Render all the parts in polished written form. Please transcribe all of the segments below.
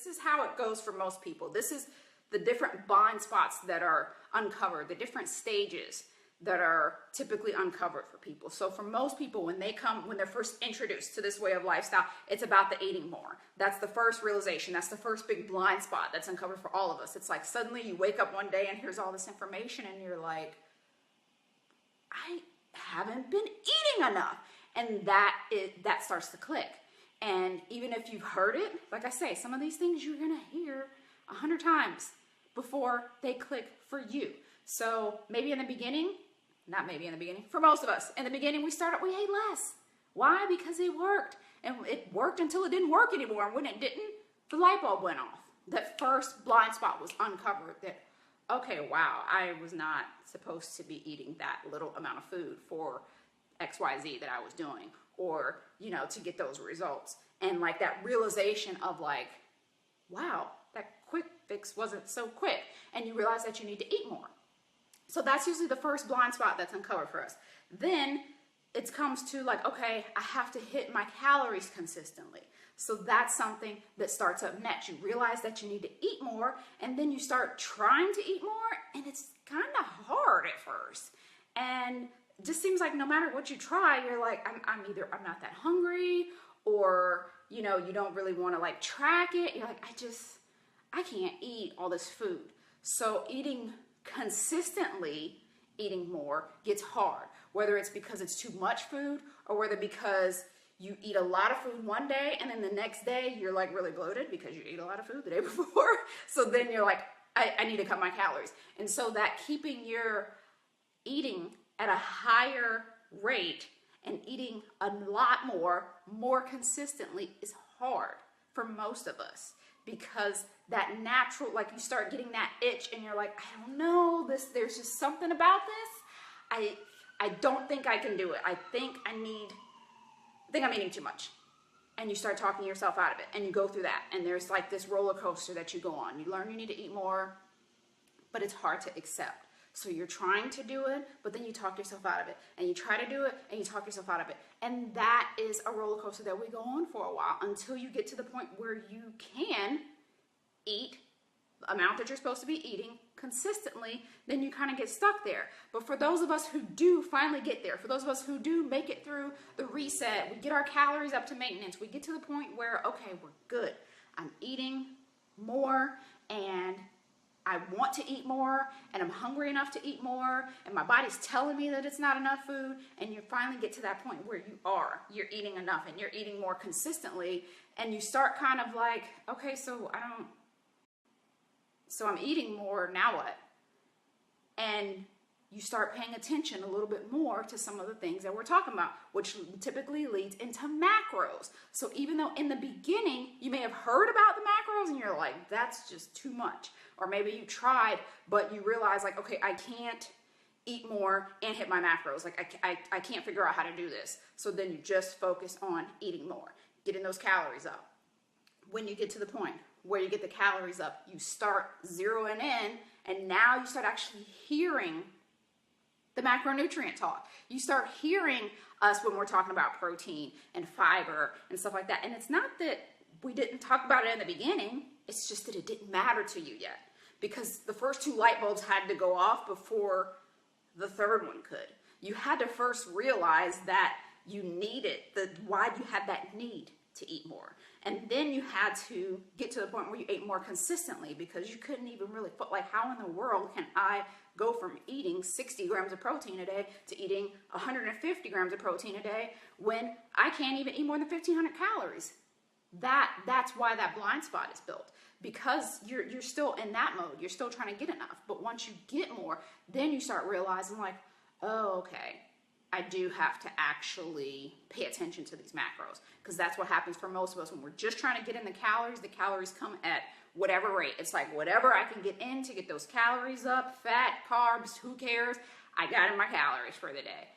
This is how it goes for most people. This is the different blind spots that are uncovered, the different stages that are typically uncovered for people. So for most people, when they're first introduced to this way of lifestyle, it's about the eating more. That's the first realization. That's the first big blind spot that's uncovered for all of us. It's like suddenly you wake up one day and here's all this information and you're like, I haven't been eating enough. And that starts to click. And even if you've heard it, like I say, some of these things you're gonna hear 100 times before they click for you. So maybe in the beginning, not maybe in the beginning, for most of us, in the beginning we ate less. Why? Because it worked. And it worked until it didn't work anymore. And when it didn't, the light bulb went off. That first blind spot was uncovered that, okay, wow, I was not supposed to be eating that little amount of food for XYZ that I was doing, or, to get those results. And like that realization of like, wow, that quick fix wasn't so quick. And you realize that you need to eat more. So that's usually the first blind spot that's uncovered for us. Then it comes to like, okay, I have to hit my calories consistently. So that's something that starts up next. You realize that you need to eat more, and then you start trying to eat more, and it's kind of hard at first. And it just seems like no matter what you try, you're like, I'm not that hungry, or, you don't really want to like track it. You're like, I can't eat all this food. So consistently eating more gets hard, whether it's because it's too much food or whether because you eat a lot of food one day and then the next day you're like really bloated because you ate a lot of food the day before. So then you're like, I need to cut my calories. And so that keeping your eating at a higher rate and eating a lot more consistently is hard for most of us. Because that natural, like you start getting that itch and you're like, I don't know, there's just something about this. I don't think I can do it. I think I'm eating too much. And you start talking yourself out of it and you go through that. And there's like this roller coaster that you go on. You learn you need to eat more, but it's hard to accept. So you're trying to do it, but then you talk yourself out of it. And you try to do it, and you talk yourself out of it. And that is a roller coaster that we go on for a while until you get to the point where you can eat the amount that you're supposed to be eating consistently. Then you kind of get stuck there. But for those of us who do finally get there, for those of us who do make it through the reset, we get our calories up to maintenance, we get to the point where, okay, we're good. I'm eating more, and I want to eat more, and I'm hungry enough to eat more, and my body's telling me that it's not enough food, and you finally get to that point where you're eating enough, and you're eating more consistently, and you start kind of like, okay, so I'm eating more, now what? And you start paying attention a little bit more to some of the things that we're talking about, which typically leads into macros. So even though in the beginning you may have heard about the macros and you're like, that's just too much. Or maybe you tried, but you realize like, okay, I can't eat more and hit my macros. Like I can't figure out how to do this. So then you just focus on eating more, getting those calories up. When you get to the point where you get the calories up, you start zeroing in, and now you start actually hearing the macronutrient talk. You start hearing us when we're talking about protein and fiber and stuff like that. And it's not that we didn't talk about it in the beginning, it's just that it didn't matter to you yet. Because the first two light bulbs had to go off before the third one could. You had to first realize that you needed, why you had that need to eat more. And then you had to get to the point where you ate more consistently, because you couldn't even really, like, how in the world can I go from eating 60 grams of protein a day to eating 150 grams of protein a day when I can't even eat more than 1,500 calories? That's why that blind spot is built, because you're still in that mode. You're still trying to get enough. But once you get more, then you start realizing like, oh, okay, I do have to actually pay attention to these macros, because that's what happens for most of us when we're just trying to get in the calories come at whatever rate. It's like whatever I can get in to get those calories up, fat, carbs, who cares? I got in my calories for the day.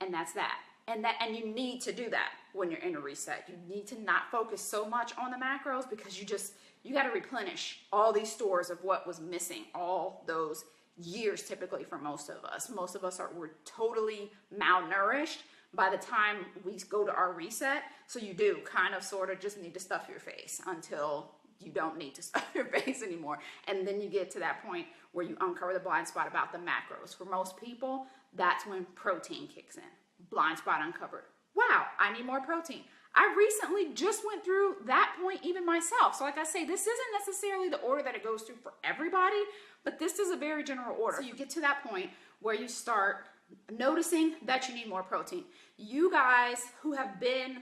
And that's that. And you need to do that when you're in a reset. You need to not focus so much on the macros, because you got to replenish all these stores of what was missing all those years, typically for most of us. Most of us we're totally malnourished by the time we go to our reset. So you do kind of sort of just need to stuff your face until you don't need to stuff your face anymore. And then you get to that point where you uncover the blind spot about the macros. For most people, that's when protein kicks in. Blind spot uncovered. Wow, I need more protein. I recently just went through that point even myself. So like I say, this isn't necessarily the order that it goes through for everybody, but this is a very general order. So you get to that point where you start noticing that you need more protein. You guys who have been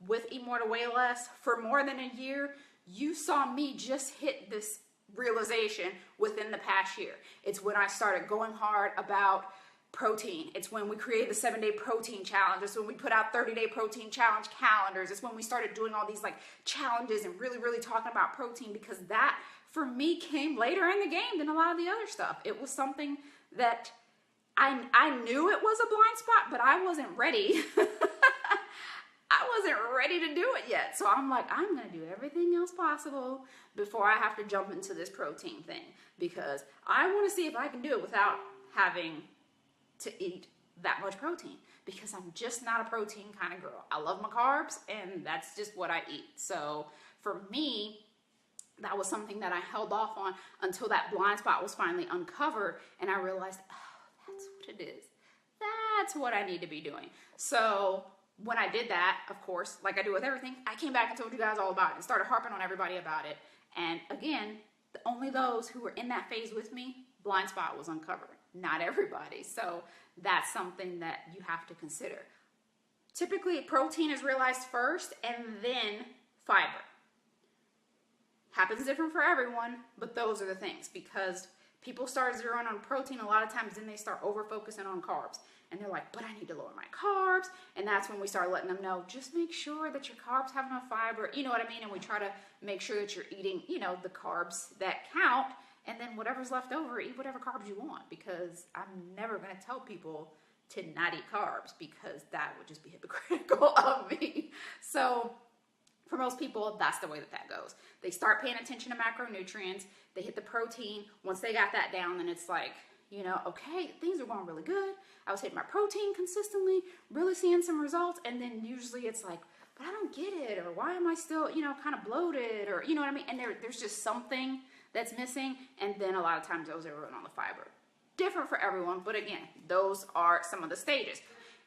with Eat More to Weigh Less for more than a year, you saw me just hit this realization within the past year. It's when I started going hard about protein. It's when we created the 7-day protein challenge. It's when we put out 30-day protein challenge calendars. It's when we started doing all these like challenges and really talking about protein, because that for me came later in the game than a lot of the other stuff. It was something that I knew it was a blind spot, but I wasn't ready. I wasn't ready to do it yet. So I'm like, I'm going to do everything else possible before I have to jump into this protein thing, because I want to see if I can do it without having to eat that much protein, because I'm just not a protein kind of girl. I love my carbs and that's just what I eat. So for me, that was something that I held off on until that blind spot was finally uncovered, and I realized, oh, that's what it is. That's what I need to be doing. So when I did that, of course, like I do with everything, I came back and told you guys all about it and started harping on everybody about it. And again, only those who were in that phase with me, blind spot was uncovered. Not everybody. So that's something that you have to consider. Typically, protein is realized first and then fiber. Happens different for everyone, but those are the things, because people start zeroing on protein a lot of times, then they start over focusing on carbs. And they're like, but I need to lower my carbs. And that's when we start letting them know, just make sure that your carbs have enough fiber. You know what I mean? And we try to make sure that you're eating, you know, the carbs that count. And then whatever's left over, eat whatever carbs you want, because I'm never going to tell people to not eat carbs, because that would just be hypocritical of me. So for most people, that's the way that goes. They start paying attention to macronutrients. They hit the protein. Once they got that down, then it's like, you know, okay, things are going really good. I was hitting my protein consistently, really seeing some results. And then usually it's like, but I don't get it. Or why am I still, you know, kind of bloated? Or, you know what I mean? And there's just something that's missing. And then a lot of times those are running on the fiber. Different for everyone. But again, those are some of the stages.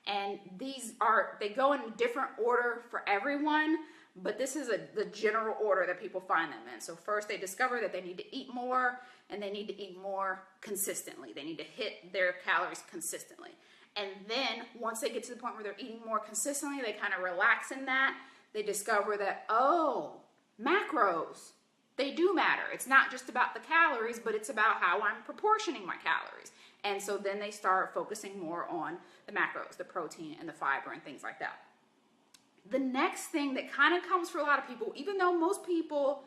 And they go in different order for everyone. But this is the general order that people find them in. So first they discover that they need to eat more, and they need to eat more consistently. They need to hit their calories consistently. And then once they get to the point where they're eating more consistently, they kind of relax in that. They discover that, oh, macros, they do matter. It's not just about the calories, but it's about how I'm proportioning my calories. And so then they start focusing more on the macros, the protein and the fiber and things like that. The next thing that kind of comes for a lot of people, even though most people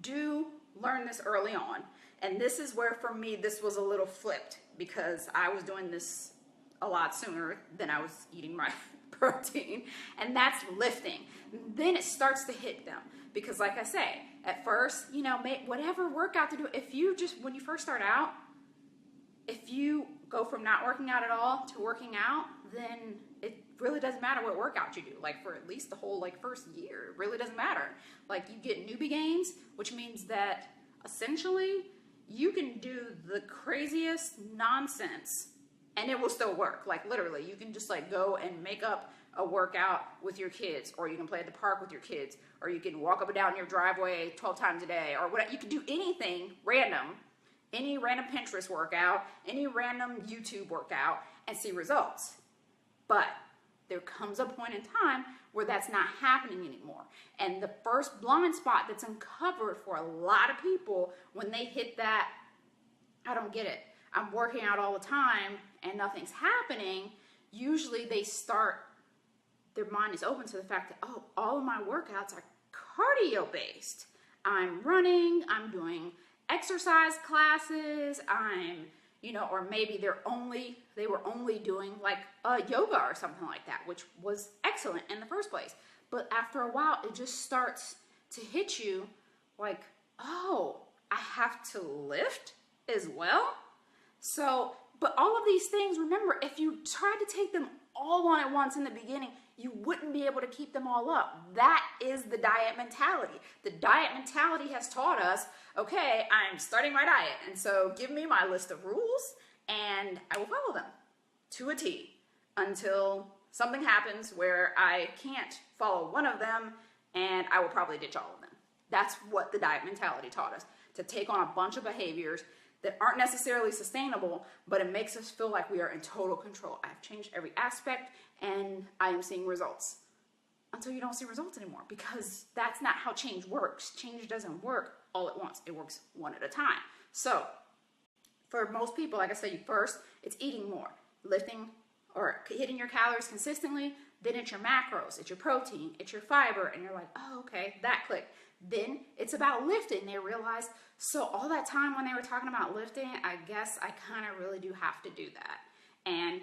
do learn this early on, and this is where for me this was a little flipped, because I was doing this a lot sooner than I was eating my protein, and that's lifting. Then it starts to hit them, because like I say, at first, you know, whatever workout to do, if you just, when you first start out, if you go from not working out at all to working out, then it really doesn't matter what workout you do, like for at least the whole like first year. It really doesn't matter. Like you get newbie gains, which means that essentially you can do the craziest nonsense and it will still work. Like literally, you can just like go and make up a workout with your kids, or you can play at the park with your kids, or you can walk up and down your driveway 12 times a day, or whatever. You can do anything random, any random Pinterest workout, any random YouTube workout, and see results. But there comes a point in time where that's not happening anymore. And the first blind spot that's uncovered for a lot of people when they hit that, I don't get it, I'm working out all the time and nothing's happening, usually they start, their mind is open to the fact that, oh, all of my workouts are cardio based. I'm running, I'm doing exercise classes, I'm, you know, or maybe they were only doing like yoga or something like that, which was excellent in the first place. But after a while, it just starts to hit you like, oh, I have to lift as well. So But all of these things, remember, if you tried to take them all on at once in the beginning, you wouldn't be able to keep them all up. That is the diet mentality. The diet mentality has taught us, okay, I'm starting my diet, and so give me my list of rules, and I will follow them to a T until something happens where I can't follow one of them, and I will probably ditch all of them. That's what the diet mentality taught us, to take on a bunch of behaviors that aren't necessarily sustainable, but it makes us feel like we are in total control. I've changed every aspect and I am seeing results. Until you don't see results anymore, because that's not how change works. Change doesn't work all at once. It works one at a time. So for most people, like I said, first it's eating more, lifting or hitting your calories consistently. Then it's your macros, it's your protein, it's your fiber, and you're like, oh, okay, that clicked. Then it's about lifting. They realized, so all that time when they were talking about lifting, I guess I kind of really do have to do that. And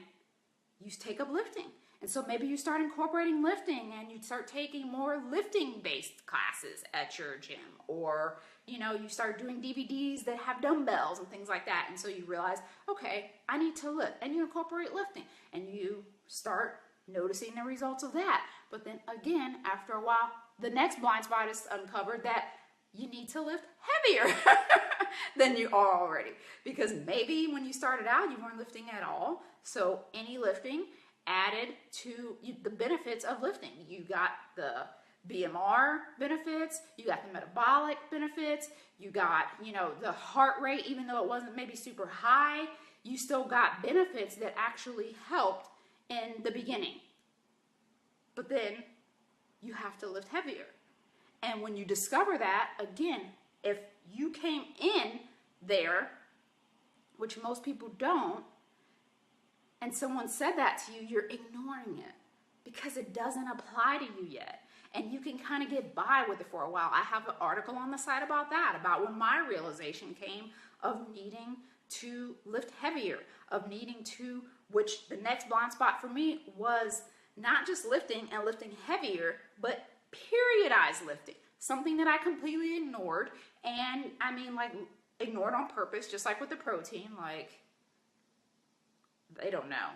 you take up lifting. And so maybe you start incorporating lifting and you start taking more lifting-based classes at your gym. Or, you start doing DVDs that have dumbbells and things like that. And so you realize, okay, I need to lift. And you incorporate lifting. And you start noticing the results of that. But then again, after a while, the next blind spot is uncovered that you need to lift heavier than you are already. Because maybe when you started out, you weren't lifting at all. So any lifting added to the benefits of lifting. You got the BMR benefits, you got the metabolic benefits, you got, the heart rate, even though it wasn't maybe super high, you still got benefits that actually helped in the beginning. But then you have to lift heavier. And when you discover that, again, if you came in there, which most people don't, and someone said that to you, you're ignoring it because it doesn't apply to you yet. And you can kind of get by with it for a while. I have an article on the site about that, about when my realization came of needing to lift heavier, of needing to, which the next blind spot for me was not just lifting and lifting heavier, but periodized lifting. Something that I completely ignored. And ignored on purpose, just like with the protein, they don't know,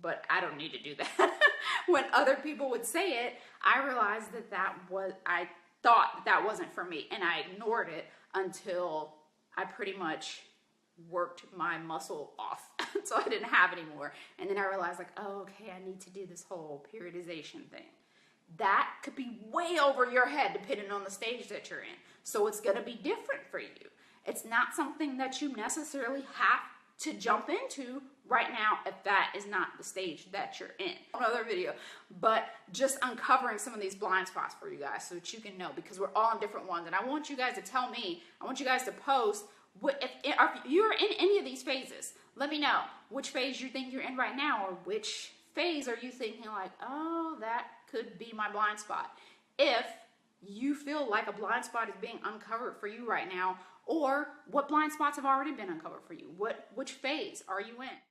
but I don't need to do that. When other people would say it, I realized I thought that wasn't for me, and I ignored it until I pretty much worked my muscle off so I didn't have any more. And then I realized, oh, okay, I need to do this whole periodization thing. That could be way over your head depending on the stage that you're in. So it's going to be different for you. It's not something that you necessarily have to jump into right now if that is not the stage that you're in. Another video, but just uncovering some of these blind spots for you guys so that you can know, because we're all in different ones. And I want you guys to tell me, I want you guys to post, if you're in any of these phases, let me know which phase you think you're in right now, or which phase are you thinking oh, that could be my blind spot. If you feel like a blind spot is being uncovered for you right now, or what blind spots have already been uncovered for you, which phase are you in?